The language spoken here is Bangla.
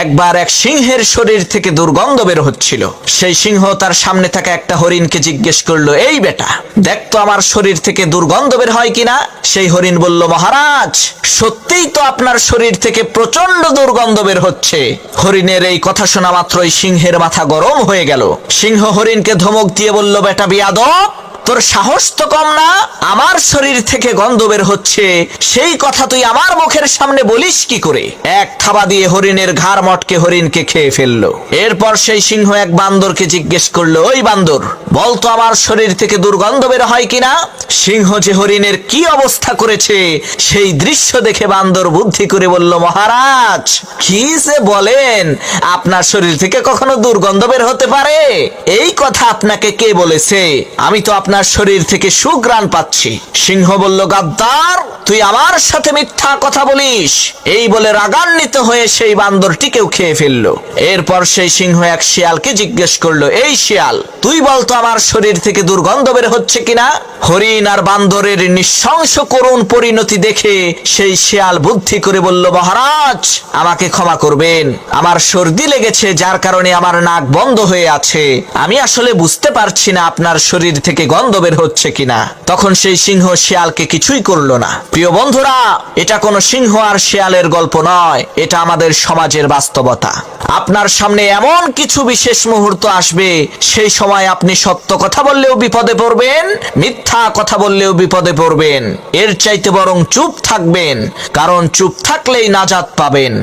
একবার এক সিংহের শরীর থেকে দুর্গন্ধ বের হচ্ছিল। সেই সিংহ তার সামনে থাকা একটা হরিণকে জিজ্ঞেস করলো, এই বেটা, দেখ তো আমার শরীর থেকে দুর্গন্ধ বের হয় কিনা। সেই হরিণ বলল, মহারাজ, সত্যিই তো আপনার শরীর থেকে প্রচন্ড দুর্গন্ধ বের হচ্ছে। হরিণের এই কথা শোনা মাত্রই সিংহের মাথা গরম হয়ে গেল। সিংহ হরিণকে ধমক দিয়ে বলল, বেটা বিয়াদব, তোর সাহস তো কম না, আমার শরীর থেকে গন্ধ বের হচ্ছে, সেই কথা তুই আমার মুখের সামনে বলিস কি করে। এক থাবা দিয়ে হরিণের ঘাড় মটকে হরিণকে খেয়ে ফেললো। এরপর সেই সিংহ এক বান্দরকে জিজ্ঞেস করলো, ওই বান্দর, বলতো আমার শরীর থেকে দুর্গন্ধ বের হয় কিনা। সিংহ যে হরিণের কি অবস্থা করেছে সেই দৃশ্য দেখে বান্দর বুদ্ধি করে বলল, মহারাজ, কি যে বলেন, আপনার শরীর থেকে কখনো দুর্গন্ধ বের হতে পারে? এই কথা আপনাকে কে বলেছে? আমি তো আপনার শরীর থেকে সুঘ্রাণ পাচ্ছি। সিংহ বলল, গাদ্দার, তুই আমার সাথে মিথ্যা কথা বলিস। এই বলে রাগান্বিত হয়ে সেই বান্দরটিকেও খেয়ে ফেললো। এরপর সেই সিংহ এক শিয়ালকে জিজ্ঞেস করলো, এই শিয়াল, তুই বলতো আমার শরীর থেকে দুর্গন্ধ বের হচ্ছে কিনা। হরিণ আর বান্দরের নৃশংস করুণ পরিণতি দেখে সেই শিয়াল বুদ্ধি করে বলল, মহারাজ, আমাকে ক্ষমা করবেন, আমার সর্দি লেগেছে, যার কারণে আমার নাক বন্ধ হয়ে আছে, আমি আসলে বুঝতে পারছি না আপনার শরীর থেকে গন্ধ বের হচ্ছে কিনা। তখন সেই সিংহ শিয়ালকে কিছুই করলো না। প্রিয় বন্ধুরা, এটা কোনো সিংহ আর শিয়ালের গল্প নয়, এটা আমাদের সমাজের বাস্তবতা। আপনার সামনে এমন কিছু বিশেষ মুহূর্ত আসবে, সেই সময় আপনি সত্য কথা বললেও বিপদে পড়বেন, মিথ্যা কথা বললেও বিপদে পড়বেন। এর চাইতে বরং চুপ থাকবেন, কারণ চুপ থাকলেই নাজাত পাবেন।